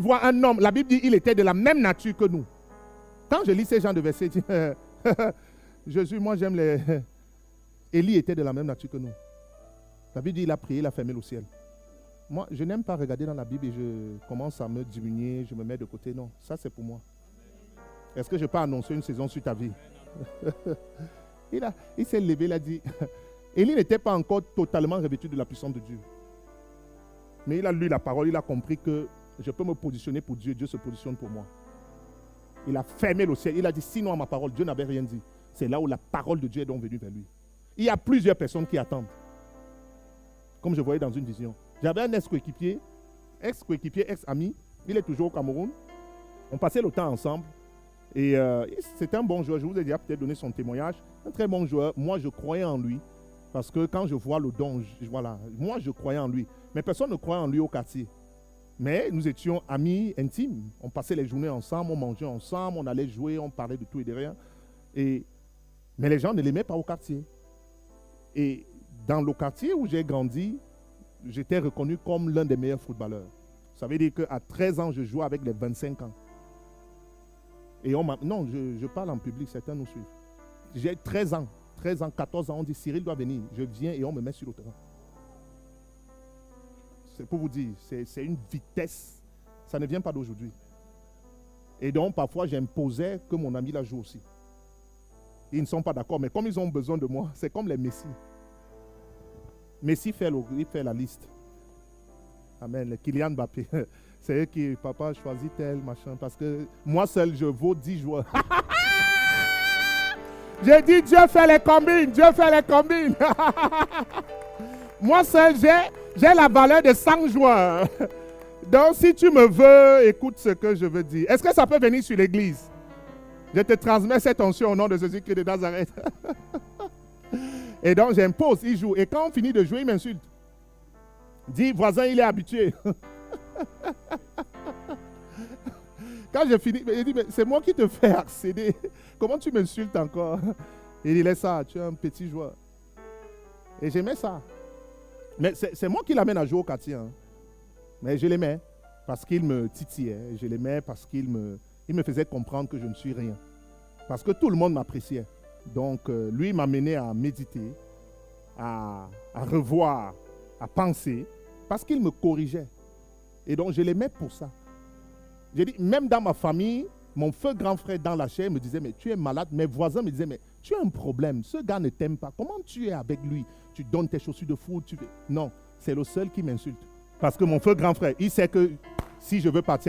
vois un homme, la Bible dit il était de la même nature que nous. Quand je lis ces genres de versets, je dis, Jésus, moi j'aime les... Élie était de la même nature que nous. La Bible dit il a prié, il a fermé le ciel. Moi, je n'aime pas regarder dans la Bible et je commence à me diminuer, je me mets de côté. Non, ça c'est pour moi. Est-ce que je peux annoncer une saison sur ta vie? Il s'est levé, il a dit... Élie n'était pas encore totalement revêtu de la puissance de Dieu. Mais il a lu la parole, il a compris que je peux me positionner pour Dieu, Dieu se positionne pour moi. Il a fermé le ciel, il a dit sinon à ma parole, Dieu n'avait rien dit. C'est là où la parole de Dieu est donc venue vers lui. Il y a plusieurs personnes qui attendent. Comme je voyais dans une vision. J'avais un ex-coéquipier, ex-ami, il est toujours au Cameroun. On passait le temps ensemble. Et c'est un bon joueur, je vous ai déjà peut-être donné son témoignage. Un très bon joueur, moi je croyais en lui. Parce que quand je vois le don, voilà, moi je croyais en lui. Mais personne ne croyait en lui au quartier. Mais nous étions amis intimes. On passait les journées ensemble, on mangeait ensemble, on allait jouer, on parlait de tout et de rien. Mais les gens ne l'aimaient pas au quartier. Et dans le quartier où j'ai grandi, j'étais reconnu comme l'un des meilleurs footballeurs. Ça veut dire qu'à 13 ans, je jouais avec les 25 ans. Et non, je parle en public, certains nous suivent. J'ai 13 ans, 14 ans, on dit Cyril doit venir. Je viens et on me met sur le terrain. C'est pour vous dire, c'est une vitesse. Ça ne vient pas d'aujourd'hui. Et donc, parfois, j'imposais que mon ami la joue aussi. Ils ne sont pas d'accord, mais comme ils ont besoin de moi, c'est comme les Messi. Messi il fait la liste. Amen. Le Kylian Mbappé. C'est eux qui, papa, choisit tel, machin. Parce que moi seul, je vaux 10 joueurs. J'ai dit, Dieu fait les combines. Dieu fait les combines. Moi seul, j'ai la valeur de 100 joueurs. Donc, si tu me veux, écoute ce que je veux dire. Est-ce que ça peut venir sur l'église? Je te transmets cette onction au nom de Jésus-Christ de Nazareth. Et donc, j'impose, il joue. Et quand on finit de jouer, il m'insulte. Dit, voisin, il est habitué. Quand je finis, il dit, mais c'est moi qui te fais accéder. Comment tu m'insultes encore? Il dit, laisse ça, tu es un petit joueur. Et j'aimais ça. Mais c'est moi qui l'amène à jouer au quartier. Hein. Mais je l'aimais parce qu'il me titillait. Je l'aimais parce qu'il me faisait comprendre que je ne suis rien. Parce que tout le monde m'appréciait. Donc, lui m'amenait à méditer, à revoir, à penser, parce qu'il me corrigeait. Et donc, je l'aimais pour ça. J'ai dit, même dans ma famille, mon feu grand frère dans la chair me disait, mais tu es malade. Mes voisins me disaient, mais tu as un problème. Ce gars ne t'aime pas. Comment tu es avec lui? Tu donnes tes chaussures de foot. Non, c'est le seul qui m'insulte. Parce que mon feu grand frère, il sait que si je veux partir en